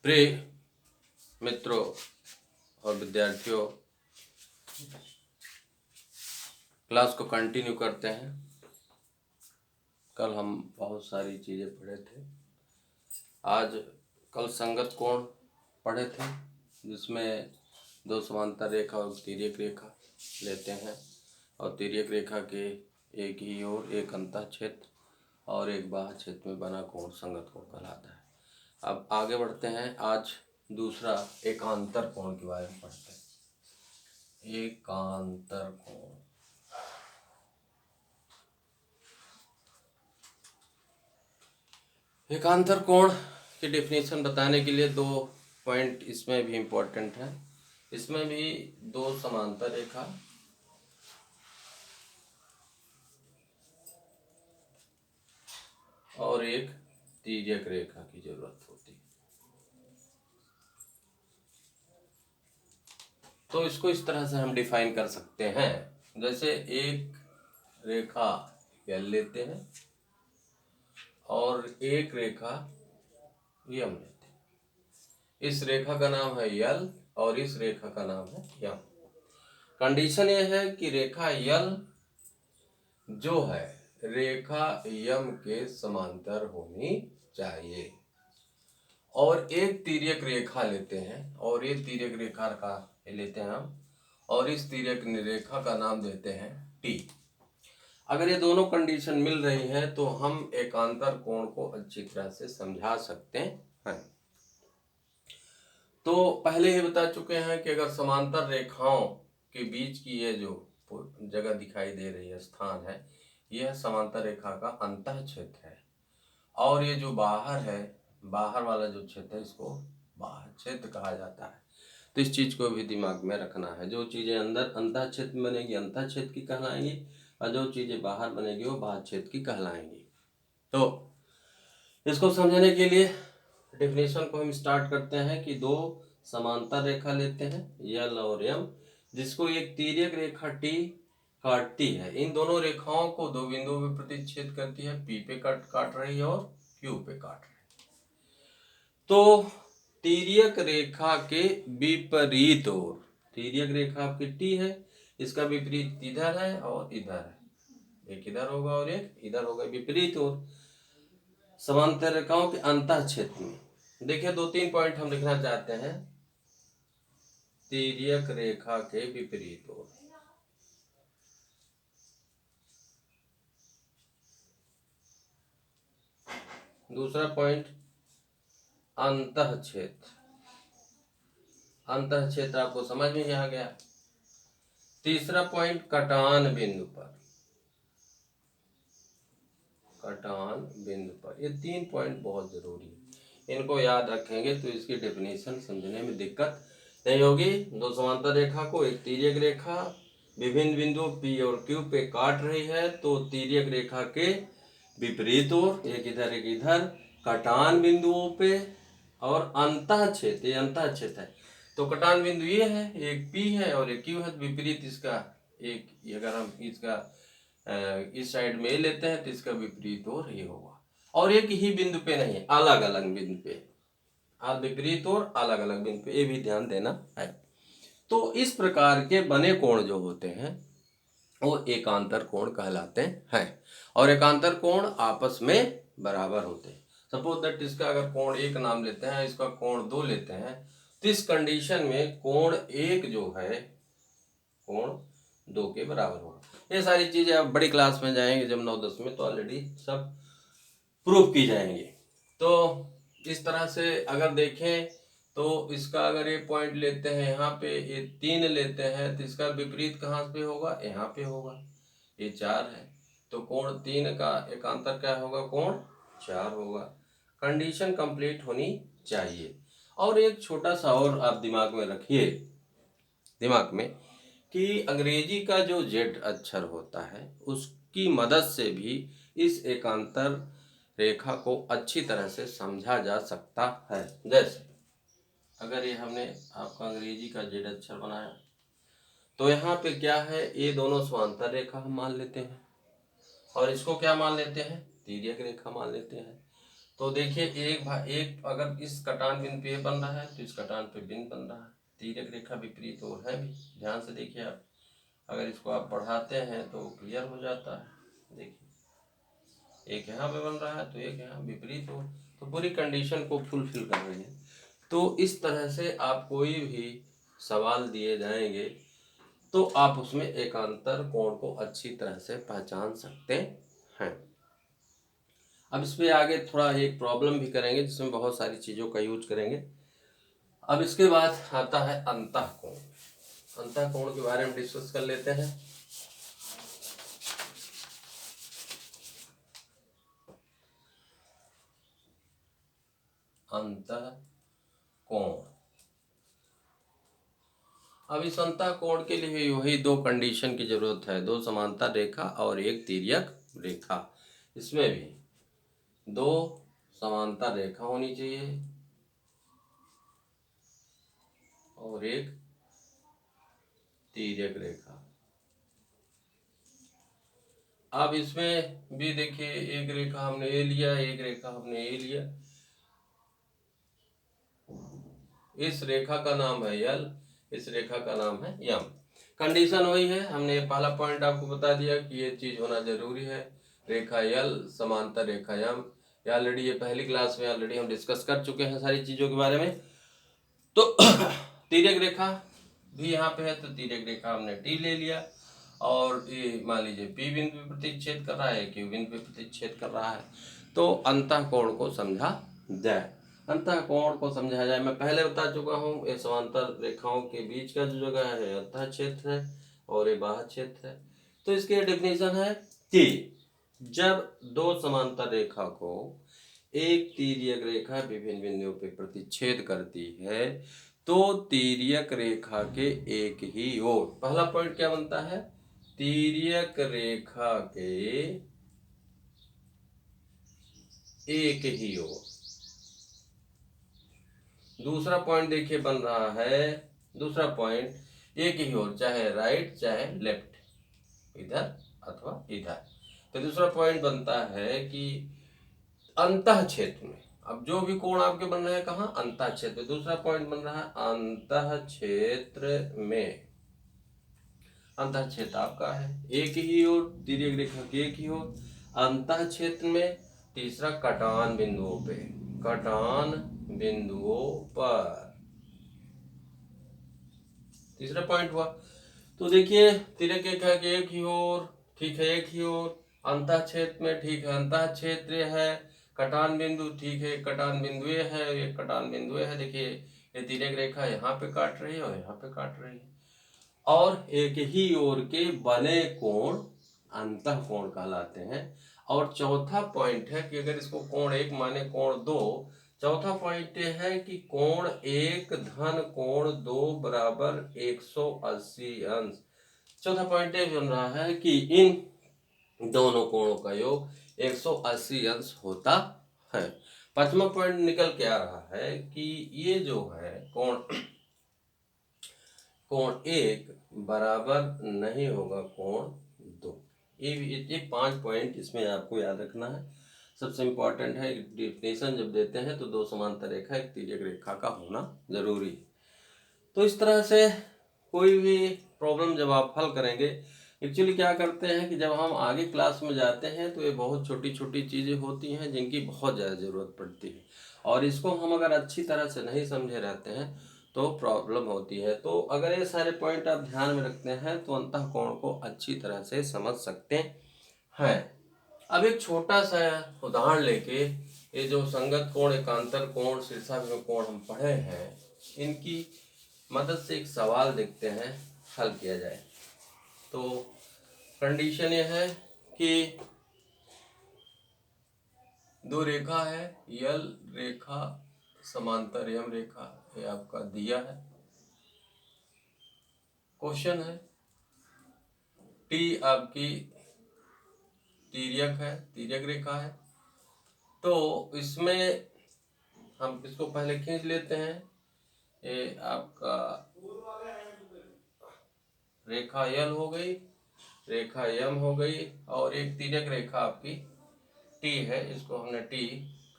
प्रिय मित्रों और विद्यार्थियों, क्लास को कंटिन्यू करते हैं। कल हम बहुत सारी चीज़ें पढ़े थे। कल संगत कोण पढ़े थे, जिसमें दो समांतर रेखा और तिर्यक रेखा लेते हैं और तिर्यक रेखा के एक ही ओर एक अंतःछेद और एक बाह्य क्षेत्र में बना कोण संगत कोण कहलाता है। अब आगे बढ़ते हैं। आज दूसरा एकांतर कोण के बारे में पढ़ते हैं। एकांतर कोण, एकांतर कोण की डेफिनेशन बताने के लिए दो पॉइंट इसमें भी इम्पोर्टेंट है। इसमें भी दो समांतर रेखा और एक तिर्यक रेखा की जरूरत होती है। तो इसको इस तरह से हम डिफाइन कर सकते हैं, जैसे एक रेखा L लेते हैं और एक रेखा M लेते हैं। इस रेखा का नाम है L और इस रेखा का नाम है M। कंडीशन यह है कि रेखा L जो है रेखा M के समांतर होनी चाहिए। और एक तिर्यक रेखा लेते हैं और एक तिर्यक रेखा का लेते हैं हम, और इस तिर्यक रेखा का नाम देते हैं T। अगर ये दोनों कंडीशन मिल रही है तो हम एकांतर कोण को अच्छी तरह से समझा सकते हैं। तो पहले ही बता चुके हैं कि अगर समांतर रेखाओं के बीच की ये जो जगह दिखाई दे रही है, स्थान है, यह समांतर रेखा का अंतःछेद है। और ये जो बाहर है, बाहर वाला जो क्षेत्र है, इसको बाह्य क्षेत्र कहा जाता है। तो इस चीज को भी दिमाग में रखना है। जो चीजें अंदर अंतःछेद में बनेगी अंतःछेद की कहलाएंगी और जो चीजें बाहर बनेगी वो बाह्य क्षेत्र की कहलाएंगी। तो इसको समझने के लिए डेफिनेशन को हम स्टार्ट करते हैं कि दो समांतर रेखा लेते हैं L और M, जिसको एक तिर्यक रेखा T काटती है। इन दोनों रेखाओं को दो बिंदुओं पे प्रतिच्छेद करती है। P पे काट रही है और Q पे काट रही है। तो तिर्यक रेखा के विपरीत ओर, तिर्यक रेखा आपकी T है, इसका विपरीत इधर है और इधर है। एक इधर होगा और एक इधर होगा, विपरीत ओर समांतर रेखाओं के अंतःछेद में। देखिए दो तीन पॉइंट हम लिखना चाहते हैं। तिर्यक रेखा के विपरीत ओर, दूसरा पॉइंट अंतःछेद। अंतःछेद आपको समझ में आ गया। तीसरा पॉइंट कटान बिंदु पर, कटान बिंदु पर। ये तीन पॉइंट बहुत जरूरी है, इनको याद रखेंगे तो इसकी डेफिनेशन समझने में दिक्कत नहीं होगी। दो समांतर रेखा को एक तिर्यक रेखा विभिन्न बिंदुओं P और Q पे काट रही है, तो तिर्यक रेखा के विपरीत ओर, एक इधर एक इधर, कटान बिंदुओं पे और अंतःछेद, ये अंतःछेद है। तो कटान बिंदु ये है, एक P है और एक Q है। विपरीत इसका एक, अगर हम इसका इस साइड में लेते हैं तो इसका विपरीत ओर ये होगा। और एक ही बिंदु पे नहीं, अलग अलग बिंदु पे, विपरीत और अलग अलग बिंदु पे, ये भी ध्यान देना है। तो इस प्रकार के बने कोण जो होते हैं वो एकांतर कोण कहलाते हैं। और एकांतर कोण आपस में बराबर होते हैं। सपोज दैट इसका अगर कोण एक नाम लेते हैं, इसका कोण दो लेते हैं, तो इस कंडीशन में कोण एक जो है कोण दो के बराबर होगा। ये सारी चीजें आप बड़ी क्लास में जाएंगे जब 9-10 में, तो ऑलरेडी सब प्रूफ की जाएंगी। तो इस तरह से अगर देखें तो इसका अगर ये पॉइंट लेते हैं यहाँ पे, ये 3 लेते हैं, तो इसका विपरीत कहाँ पे होगा, यहाँ पे होगा। ये 4 है, तो कोण 3 का एकांतर क्या होगा, कोण 4 होगा। कंडीशन कंप्लीट होनी चाहिए। और एक छोटा सा और आप दिमाग में रखिए, दिमाग में, कि अंग्रेजी का जो Z अक्षर होता है उसकी मदद से भी इस एकांतर रेखा को अच्छी तरह से समझा जा सकता है। जैसे अगर ये हमने आपका अंग्रेजी का Z अक्षर बनाया, तो यहाँ पे क्या है, ये दोनों समांतर रेखा हम मान लेते हैं और इसको क्या मान लेते हैं, तिर्यक रेखा मान लेते हैं। तो देखिए एक अगर इस कटान बिंदु पे बन रहा है तो इस कटान पे बिंदु बन रहा है, तिर्यक रेखा विपरीत और है भी। ध्यान से देखिए आप, अगर इसको आप बढ़ाते हैं तो क्लियर हो जाता है। देखिए एक यहाँ पे बन रहा है तो एक यहाँ विपरीत हो, तो पूरी कंडीशन को फुलफिल कर रही है। तो इस तरह से आप कोई भी सवाल दिए जाएंगे तो आप उसमें एकांतर कोण को अच्छी तरह से पहचान सकते हैं। अब इस पे आगे थोड़ा एक प्रॉब्लम भी करेंगे जिसमें बहुत सारी चीज़ों का यूज करेंगे। अब इसके बाद आता है अंतःकोण। अंतःकोण के बारे में डिस्कस कर लेते हैं। अंतःकोण, अब इस अंतःकोण के लिए वही दो कंडीशन की जरूरत है, दो समांतर रेखा और एक तिर्यक रेखा। इसमें भी दो समांतर रेखा होनी चाहिए और एक तिर्यक रेखा। अब इसमें भी देखिए एक रेखा हमने ए लिया, एक रेखा हमने ए लिया, इस रेखा का नाम है यल, इस रेखा का नाम है यम। कंडीशन वही है, हमने पहला पॉइंट आपको बता दिया कि ये चीज होना जरूरी है, रेखा यल समांतर रेखा यम। ऑलरेडी ये पहली क्लास में ऑलरेडी हम डिस्कस कर चुके हैं सारी चीजों के बारे में। तो तिर्यक रेखा भी यहाँ पे है तो तिर्यक रेखा हमने टी ले लिया, और ये मान लीजिए पी बिंदु पे प्रतिच्छेद कर रहा है, क्यू बिंदु पे प्रतिच्छेद कर रहा है। तो अंतःकोण को समझा जाए। अंतःकोण को समझा जाए, मैं पहले बता चुका हूँ, ये समांतर रेखाओं के बीच का जो जगह है अंतः क्षेत्र है और ये बाह्य क्षेत्र है। तो इसकी डेफिनेशन है कि जब दो समांतर रेखा को एक तिर्यक रेखा विभिन्न बिंदुओं पे प्रतिच्छेद करती है तो तिर्यक रेखा के एक ही ओर, पहला पॉइंट क्या बनता है, तिर्यक रेखा के एक ही ओर। दूसरा पॉइंट देखिए बन रहा है, दूसरा पॉइंट एक ही ओर, चाहे राइट चाहे लेफ्ट, इधर अथवा इधर। तो दूसरा पॉइंट बनता है कि अंतः क्षेत्र में, अब जो भी कोण आपके बन रहे हैं कहाँ, अंतः क्षेत्र। दूसरा पॉइंट बन रहा है अंतः क्षेत्र में, अंतः क्षेत्र आपका है एक ही ओर, तिर्यक रेखा की एक ही ओर, अंतः क्षेत्र में। तीसरा कटान बिंदुओं पे, कटान बिंदुओं पर, तीसरा पॉइंट हुआ। तो देखिए तिर्यक रेखा के एक ही ओर, ठीक है एक ही ओर, अंतः क्षेत्र में, ठीक है अंतः क्षेत्र है, कटान बिंदु, ठीक है कटान बिंदु है, ये कटान बिंदु है। देखिए ये तिर्यक रेखा यहाँ पे काट रही है और यहाँ पे काट रही है, और एक ही ओर के बने कोण अंतःकोण कहलाते हैं। और चौथा पॉइंट है कि अगर इसको कोण एक माने कोण दो, चौथा पॉइंट ये है कि कोण एक धन कोण दो बराबर 180 अंश। चौथा पॉइंट ये बन रहा है कि इन दोनों कोणों का योग 180 अंश होता है। पांचवा पॉइंट निकल के आ रहा है कि ये जो है कोण एक बराबर नहीं होगा कोण दो। ये 5 पॉइंट इसमें आपको याद रखना है। सबसे इम्पोर्टेंट है, डेफिनेशन जब देते हैं तो दो समांतर रेखा एक तिर्यक रेखा का होना जरूरी है। तो इस तरह से कोई भी प्रॉब्लम जब आप हल करेंगे, एक्चुअली क्या करते हैं कि जब हम आगे क्लास में जाते हैं तो ये बहुत छोटी छोटी चीज़ें होती हैं जिनकी बहुत ज़्यादा ज़रूरत पड़ती है, और इसको हम अगर अच्छी तरह से नहीं समझे रहते हैं तो प्रॉब्लम होती है। तो अगर ये सारे पॉइंट आप ध्यान में रखते हैं तो अंतःकोण को अच्छी तरह से समझ सकते हैं। अब एक छोटा सा उदाहरण लेके, ये जो संगत कोण, एकांतर कोण, शीर्षाभिमुख कोण हम पढ़े हैं, इनकी मदद से एक सवाल देखते हैं, हल किया जाए। तो कंडीशन ये है कि दो रेखा है, यल रेखा समांतर यम रेखा, ये आपका दिया है। क्वेश्चन है टी आपकी तिर्यक है, तिर्यक रेखा है। तो इसमें हम इसको पहले खींच लेते हैं, ये आपका रेखा यल हो गई, रेखा यम हो गई, और एक तिर्यक रेखा आपकी टी है, इसको हमने टी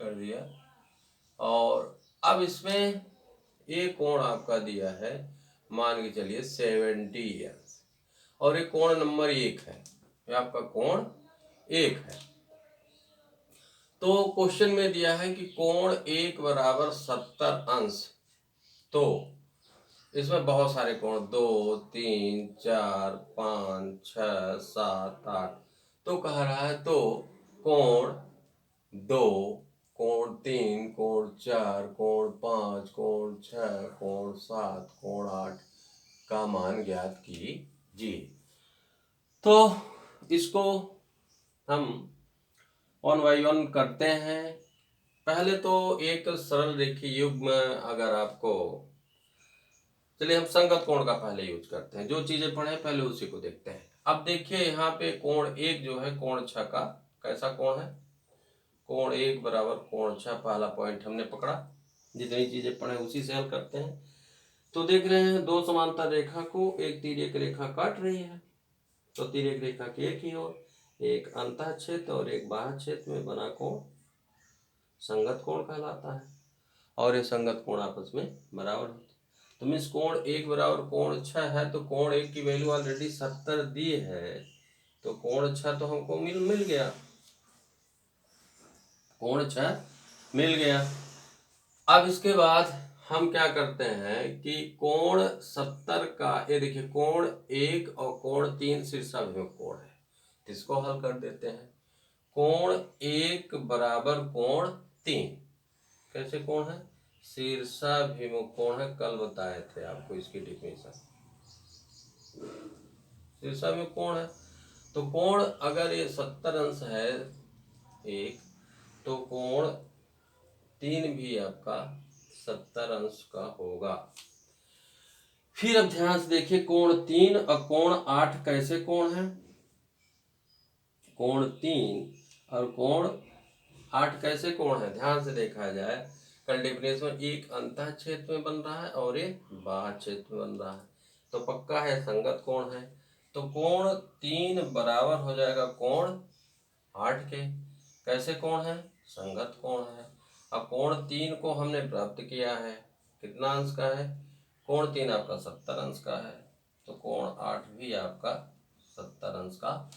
कर दिया। और अब इसमें ये कोण आपका दिया है, मान के चलिए 70 अंश, और ये कोण नंबर 1 है, ये आपका कोण 1 है। तो क्वेश्चन में दिया है कि कोण 1 बराबर 70 अंश। तो इसमें बहुत सारे कोण 2 3 4 5 6 7 8, तो कह रहा है तो कोण 2, कोण 3, कोण 4, कोण 5, कोण 6, कोण 7, कोण 8 का मान ज्ञात कीजिए। तो इसको हम 1 बाई 1 करते हैं। पहले तो एक सरल रेखीय युग्म अगर आपको, चलिए हम संगत कोण का पहले यूज करते हैं, जो चीजें पढ़े पहले उसी को देखते हैं। अब देखिए यहाँ पे कोण 1 जो है कोण 6 का कैसा कोण है, कोण 1 बराबर कोण 6, पहला पॉइंट हमने पकड़ा। जितनी चीजें पढ़े उसी से हल करते हैं। तो देख रहे हैं दो समांतर रेखा को एक तिर्यक रेखा काट रही है, तो तिर्यक रेखा की एक ही ओर एक अंतःच्छेद और एक बाह्यच्छेद में बना कोण संगत कोण कहलाता है, और ये संगत कोण आपस में बराबर होते हैं। तो मीन्स कोण 1 बराबर कोण 6 है, तो कोण 1 की वैल्यू ऑलरेडी 70 दी है, तो कोण 6 तो हमको मिल गया, कोण 6 मिल गया। अब इसके बाद हम क्या करते हैं कि कोण 70 का, ये देखिए कोण 1 और कोण 3 शीर्षाभिमुख कोण है, इसको हल कर देते हैं। कोण 1 बराबर कोण 3 कैसे कोण है, शीर्षाभिमुख कोण है, कल बताए थे आपको इसकी डेफिनेशन। शीर्षाभिमुख कोण है तो कोण अगर ये 70 अंश है एक, तो कोण 3 भी आपका 70 अंश का होगा। फिर अब ध्यान से देखिए कोण 3 और कोण 8 कैसे कोण है, कोण 3 और कोण 8 कैसे कोण है, ध्यान से देखा जाए। कल डेफिनेशन एक अंतःच्छेद में बन रहा है और एक बाह्यच्छेद में बन रहा है, तो पक्का है संगत कोण है। तो कोण 3 बराबर हो जाएगा कोण 8 के, कैसे कोण है, संगत कोण है। अब कोण 3 को हमने प्राप्त किया है, कितना अंश का है, कोण 3 आपका 70 अंश का है, तो कोण 8 भी आपका 70 अंश का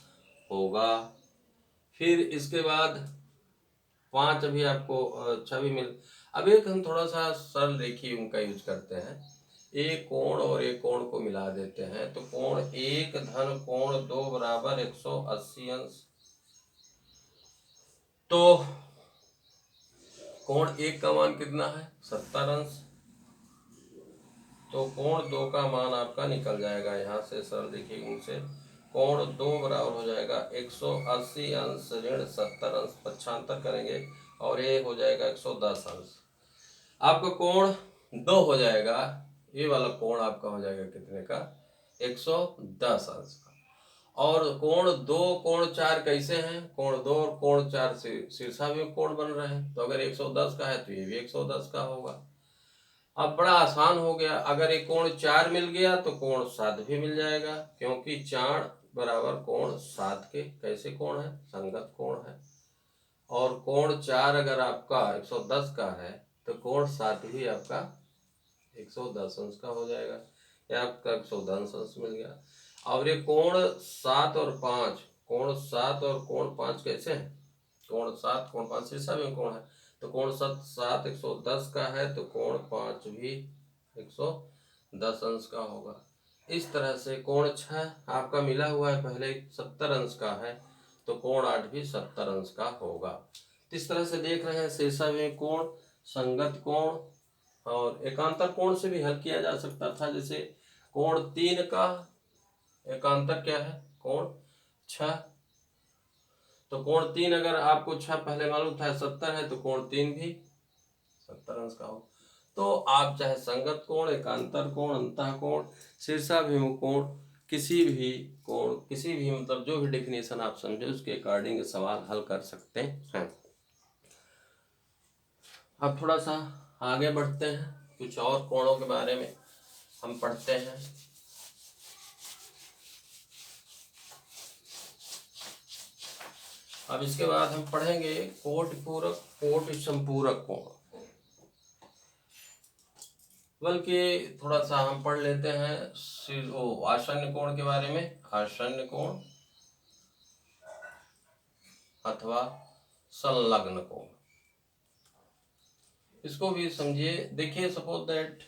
होगा। फिर इसके बाद 5 अभी आपको 6 भी मिल। अब एक हम थोड़ा सा सरल रेखीय उनका यूज करते हैं, एक कोण और एक कोण को मिला देते हैं, तो कोण 1 धन कोण 2 बराबर 180 अंश। तो कोण 1 का मान कितना है, 70 अंश, तो कोण 2 का मान आपका निकल जाएगा यहाँ से सरल रेखीय गुण से। कोण 2 बराबर हो जाएगा 180 अंश ऋण 70 अंश, पक्षांतर करेंगे और ये हो जाएगा 110 अंश। आपका कोण 2 हो जाएगा, ये वाला कोण आपका हो जाएगा कितने का, 110 अंश का। और कोण 2 कोण 4 कैसे हैं, कोण 2 और कोण 4 से शीर्षाभिमुख कोण बन रहे हैं, तो अगर 110 का है तो ये भी 110 का होगा। अब बड़ा आसान हो गया, अगर एक कोण 4 मिल गया तो कोण 7 भी मिल जाएगा, क्योंकि 4 बराबर कोण 7 के कैसे कोण है, संगत कोण है। और कोण 4 अगर आपका 110 का है तो कोण 7 भी आपका 110 अंश का हो जाएगा, या आपका 110 अंश मिल गया। और ये कोण 7 और 5, कोण 7 और कोण 5 कैसे हैं, कोण 7 कोण 5 शीर्षाभिमुख कोण है, तो कोण 7 110 का है, तो कोण 5 भी 110 अंश का होगा। इस तरह से कोण 6 आपका मिला हुआ है पहले 70 अंश का है, तो कोण 8 भी 70 अंश का होगा। इस तरह से देख रहे हैं शीर्षाभिमुख कोण, संगत कोण और एकांतर कोण से भी हल किया जा सकता था। जैसे कोण 3 का एकांतर क्या है, कोण 6, तो कोण 3 अगर आपको 6 पहले मालूम था 70 है, तो कोण 3 भी 70 अंश का हो। तो आप चाहे संगत कोण, एकांतर कोण, अंतः कोण, शीर्षाभिमुख कोण, किसी भी कोण, किसी भी मतलब जो भी डेफिनेशन आप समझे उसके अकॉर्डिंग सवाल हल कर सकते हैं। अब थोड़ा सा आगे बढ़ते हैं, कुछ और कोणों के बारे में हम पढ़ते हैं। अब इसके बाद हम पढ़ेंगे कोटि पूरक कोटि संपूरक कोण। बल्कि थोड़ा सा हम पढ़ लेते हैं आसन्न कोण के बारे में। आसन्न कोण अथवा संलग्न कोण, इसको भी समझिए। देखिए suppose that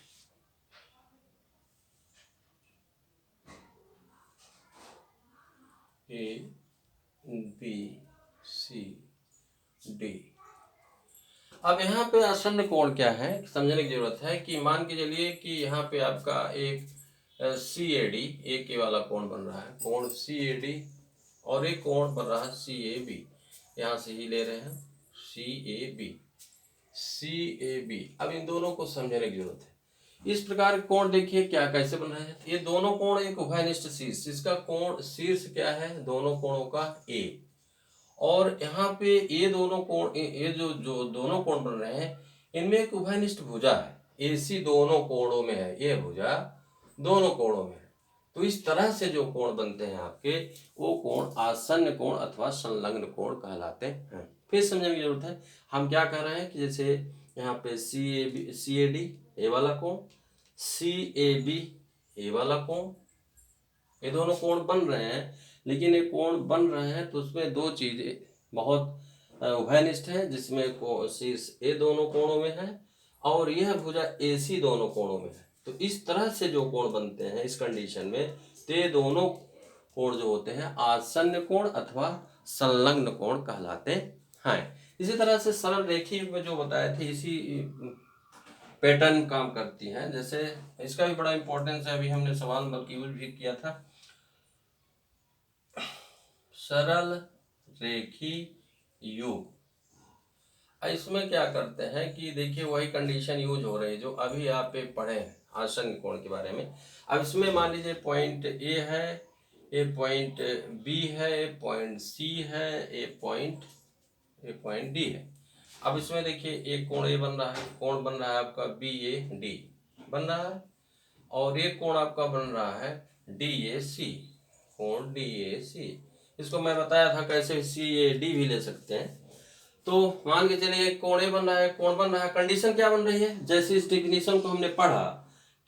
A B C D. अब यहाँ पे आसन्न कोण क्या है समझने की जरूरत है कि मान के चलिए कि यहाँ पे आपका एक सी ए डी, एक के वाला कोण बन रहा है, कोण सी ए डी, और एक कोण बन रहा है सी ए बी। यहाँ से ही ले रहे हैं सी ए बी, सी ए बी। अब इन दोनों को समझने की जरूरत है। इस प्रकार के कोण देखिए क्या कैसे बन रहे हैं। ये दोनों कोण एक उभयनिष्ठ शीर्ष, इसका कोण शीर्ष क्या है दोनों कोणों का ए, और यहाँ पे ये दोनों कोण, ये जो जो दोनों कोण बन रहे हैं इनमें एक उभयनिष्ठ भुजा है। एसी दोनों कोणों में है, ये भुजा दोनों कोणों में है। तो इस तरह से जो कोण बनते हैं आपके, वो कोण आसन्न कोण अथवा संलग्न कोण कहलाते हैं। फिर समझने की जरूरत है, हम क्या कह रहे हैं कि जैसे यहाँ पे सी ए डी ए वाला कोण, सी ए बी ए वाला कोण, ये दोनों कोण बन रहे हैं। लेकिन ये कोण बन रहे हैं तो उसमें दो चीजें बहुत उभयनिष्ठ है, जिसमें शीर्ष ए दोनों कोणों में है और यह भुजा ए सी दोनों कोणों में है। तो इस तरह से जो कोण बनते हैं इस कंडीशन में, ते दोनों कोण जो होते हैं आसन्न कोण अथवा संलग्न कोण कहलाते हैं। इसी तरह से सरल रेखी युग्म में जो बताए थे इसी पैटर्न काम करती हैं। जैसे इसका भी बड़ा इंपॉर्टेंस है, अभी हमने सवाल बल्कि यूज भी किया था। सरल रेखी युग, इसमें क्या करते हैं कि देखिए वही कंडीशन यूज हो रही है जो अभी आप पढ़े हैं आसन्न कोण के बारे में। अब इसमें मान लीजिए पॉइंट ए है, ए पॉइंट बी है, ए पॉइंट सी है, ए पॉइंट डी है। अब इसमें देखिए एक कोण ए बन रहा है, कोण बन रहा है आपका बी ए डी बन रहा है, और एक कोण आपका बन रहा है डी ए सी, कोण डी ए सी। इसको मैं बताया था कैसे सी ए डी भी ले सकते हैं। तो मान के चलिए एक कोण ए बन रहा है, कोण बन रहा है, कंडीशन क्या बन रही है जैसे इस डिफिनीशन को हमने पढ़ा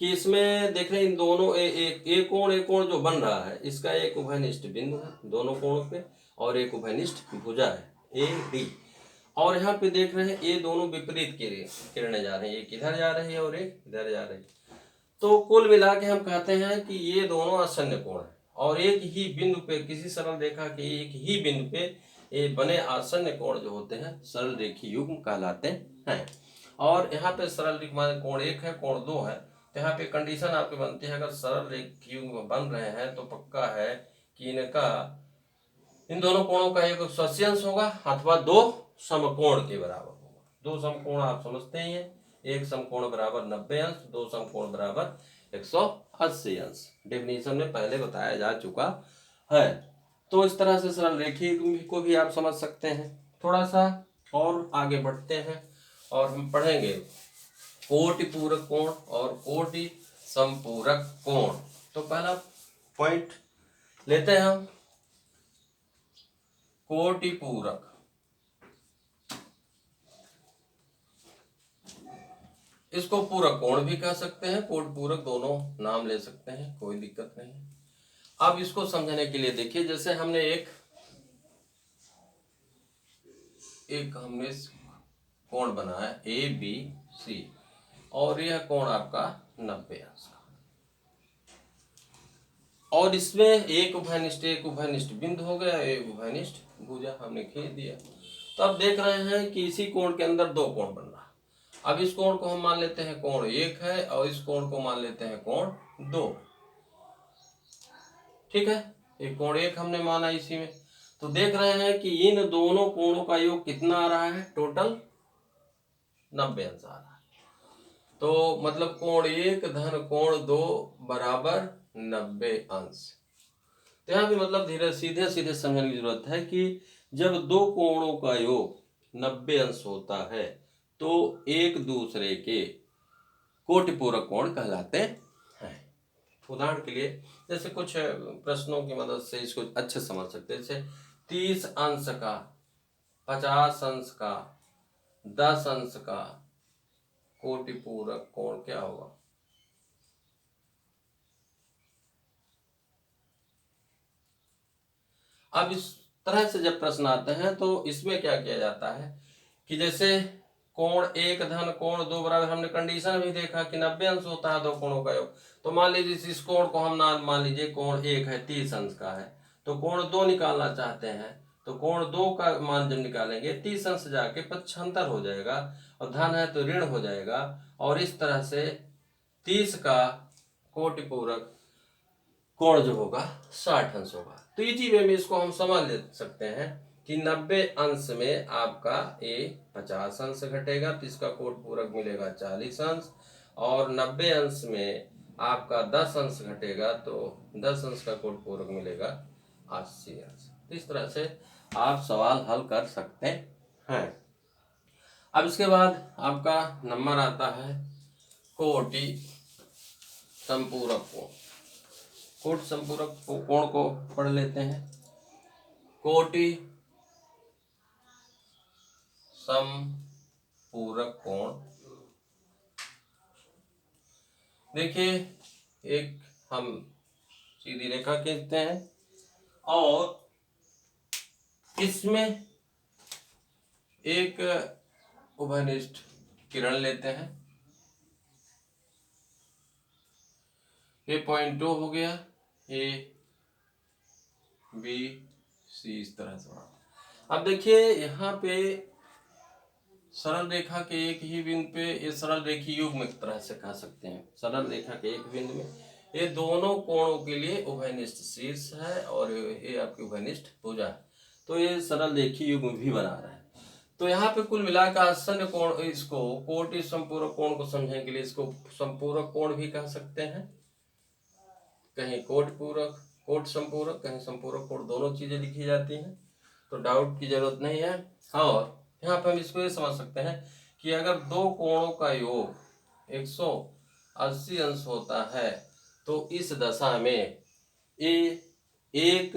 कि इसमें देख रहे हैं इन दोनों एक कोण जो बन रहा है इसका एक उभयनिष्ठ बिंदु है दोनों कोणों पे, और एक उभयनिष्ठ भुजा है ए डी। और यहाँ पे देख रहे हैं ये दोनों विपरीत किरणें जा रही है, एक इधर जा रही है और एक इधर जा रही है। तो कुल मिला के हम कहते हैं कि ये दोनों आसन्न कोण है, और एक ही बिंदु पे किसी सरल रेखा के एक ही बिंदु पे ये बने आसन्न कोण जो होते हैं सरल रेखी युग्म कहलाते हैं। और यहाँ पे सरल रेखा कोण एक है, कोण दो है, तो यहाँ पे कंडीशन आपकी बनती है अगर सरल रेखी युग्म बन रहे हैं तो पक्का है कि इनका इन दोनों कोणों का एक स्वस्यांश होगा अथवा दो समकोण के बराबर होगा। दो समकोण आप समझते ही हैं, एक समकोण बराबर 90 अंश, दो समकोण बराबर 180 अंश, डेफिनेशन में पहले बताया जा चुका है। तो इस तरह से सरल रेखी को भी आप समझ सकते हैं। थोड़ा सा और आगे बढ़ते हैं और हम पढ़ेंगे कोटि पूरक कोण और कोटि संपूरक कोण। तो पहला पॉइंट लेते हैं हम कोटि पूरक। इसको पूरक कोण भी कह सकते हैं, कोटि पूरक दोनों नाम ले सकते हैं, कोई दिक्कत नहीं। अब इसको समझने के लिए देखिए जैसे हमने एक हमने कोण बनाया ए बी सी, और यह कोण आपका 90 अंश का, और इसमें एक उभयनिष्ठ बिंदु हो गया, एक उभयनिष्ठ भुजा हमने खींच दिया। तो अब देख रहे हैं कि इसी कोण के अंदर दो कोण बन रहा। अब इस कोण को हम मान लेते हैं कोण एक है, और इस कोण को मान लेते हैं कोण दो। ठीक है, एक कोण एक हमने माना इसी में। तो देख रहे हैं कि इन दोनों कोणों का योग कितना आ रहा है, टोटल 90 अंश आ रहा है। तो मतलब कोण एक धन कोण दो बराबर 90 अंश। तो यहाँ भी मतलब धीरे सीधे समझने की जरूरत है कि जब दो कोणों का योग 90 अंश होता है तो एक दूसरे के कोटि पूरक कोण कहलाते हैं। उदाहरण के लिए जैसे कुछ प्रश्नों की मदद से इसको अच्छे समझ सकते हैं। जैसे 30 अंश का 50 अंश का 10 अंश का कोटि पूरक कोण क्या होगा? अब इस तरह से जब प्रश्न आते हैं तो इसमें क्या किया जाता है कि जैसे कोण एक धन कोण दो बराबर, हमने कंडीशन भी देखा कि 90 अंश होता है दो कोणों का योग। तो मान लीजिए इस कोण को हम मान लीजिए कोण एक है 30 अंश का है, तो कोण दो निकालना चाहते हैं तो कोण दो का मान जब निकालेंगे 30 अंश जाके 75 हो जाएगा, और धन है तो ऋण हो जाएगा, और इस तरह से 30 का कोटि पूरक कोण जो होगा 60 अंश होगा। तो इसी वे में इसको हम समझ ले सकते हैं कि 90 अंश में आपका ए 50 अंश घटेगा तो इसका कोटि पूरक मिलेगा 40 अंश, और 90 अंश में आपका 10 अंश घटेगा तो 10 अंश का कोटि पूरक मिलेगा 80 अंश। तो इस तरह से आप सवाल हल कर सकते हैं। अब इसके बाद आपका नंबर आता है कोटि संपूरक कोण। कोटि संपूरक कोण को पढ़ लेते हैं। कोटि संपूरक कोण, देखिए एक हम सीधी रेखा खींचते हैं और इसमें एक उभयनिष्ठ किरण लेते हैं। ये पॉइंट 2 हो गया, ए बी सी इस तरह से। अब देखिए यहाँ पे सरल रेखा के एक ही बिंदु पे, ये सरल रेखी युग्म एक तरह से कह सकते हैं। सरल रेखा के एक बिंदु में ये दोनों कोणों के लिए उभयनिष्ठ शीर्ष है और ये आपकी उभयनिष्ठ भुजा है, तो ये सरल रेखी युग्म भी बना रहा है। तो यहाँ पे कुल मिलाकर आसन्न कोण, इसको कोटि संपूरक कोण को समझने के लिए इसको संपूरक कोण भी कह सकते हैं। कहीं कोटि पूरक कोटि संपूरक, कहीं संपूरक कोण, दोनों चीजें लिखी जाती हैं, तो डाउट की जरूरत नहीं है। और यहाँ पे हम इसको ये समझ सकते हैं कि अगर दो कोणों का योग 180 अंश होता है तो इस दशा में ये एक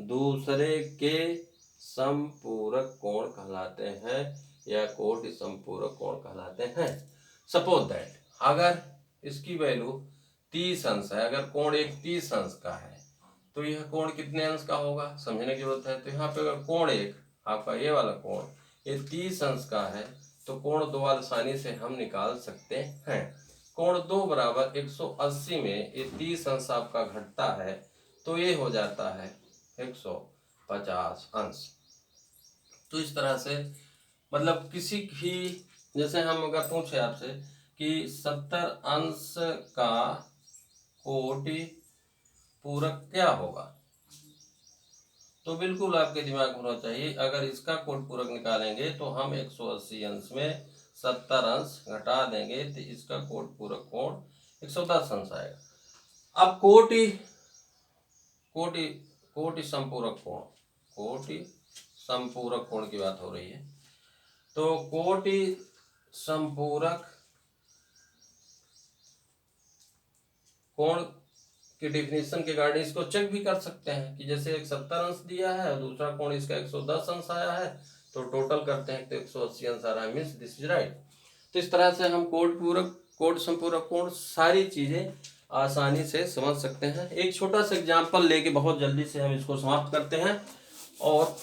दूसरे के संपूरक कोण कहलाते हैं या कोटि संपूरक कोण कहलाते हैं। सपोज दैट अगर इसकी वैल्यू 30 अंश है, अगर कोण एक 30 अंश का है तो यह कोण कितने अंश का होगा समझने की जरूरत है। तो यहाँ पे अगर कोण एक आपका ये वाला कोण ये 30 अंश का है तो कोण दो आसानी से हम निकाल सकते हैं। कोण दो बराबर 180 में ये 30 अंश आपका घटता है तो ये हो जाता है 150 अंश। तो इस तरह से मतलब किसी भी, जैसे हम अगर पूछे आपसे कि 70 अंश का कोटि पूरक क्या होगा, तो बिल्कुल आपके दिमाग में होना चाहिए अगर इसका कोटि पूरक निकालेंगे तो हम 180 अंश में 70 अंश घटा देंगे तो इसका कोटि पूरक कोण 110 अंश आएगा। अब कोटि कोटि कोटि संपूरक कोण, कोटि संपूरक कोण की बात हो रही है, तो कोटि संपूरक कोण की डिफिनेशन के गार्ड इसको चेक भी कर सकते हैं कि जैसे एक 70 अंश दिया है और दूसरा कोण इसका 110 अंश आया है तो टोटल करते हैं तो 180 अंश आ रहा है, मीन्स दिस इज राइट। तो इस तरह से हम कोटि पूरक कोटि संपूरक कोण सारी चीजें आसानी से समझ सकते हैं। एक छोटा सा एग्जाम्पल लेके बहुत जल्दी से हम इसको समाप्त करते हैं। और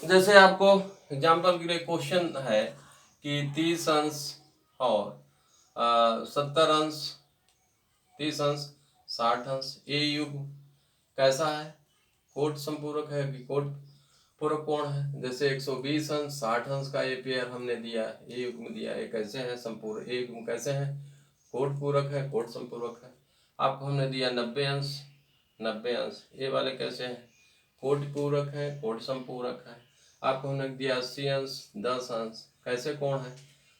जैसे आपको एग्जाम्पल के लिए क्वेश्चन है कि 30 अंश और 70 अंश, 30 अंश 60 अंश, ये युग्म कैसा है, कोटि संपूरक है कि कोटि पूरक कोण है। जैसे 120 अंश 60 अंश का ये पेयर हमने दिया, ये युग्म दिया, ये कैसे है संपूरक, ये युग्म कैसे है कोटि पूरक है कोटि संपूरक है। आपको हमने दिया 90 अंश 90 अंश, ये वाले कैसे हैं कोटि पूरक है कोटि संपूरक है। आपको हमने दिया 80 अंश 10 अंश, कैसे कोण है।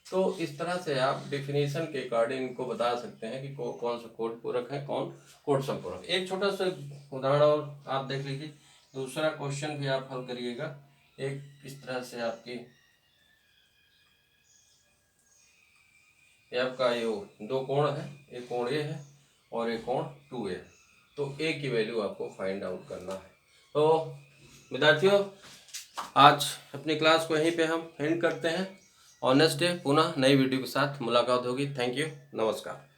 तो इस तरह से आप डिफिनेशन के अकॉर्डिंग इनको बता सकते हैं कि कौन सा कोटि पूरक है कौन कोटि संपूरक। एक छोटा सा उदाहरण और आप देख लीजिए, दूसरा क्वेश्चन भी आप हल करिएगा। एक इस तरह से आपकी ये आपका ये दो कोण है, एक कोण ए है और एक कोण 2A है, तो ए की वैल्यू आपको फाइंड आउट करना है। तो विद्यार्थियों आज अपनी क्लास को यहीं पे हम एंड करते हैं। और नेक्स्ट डे पुनः नई वीडियो के साथ मुलाकात होगी। थैंक यू, नमस्कार।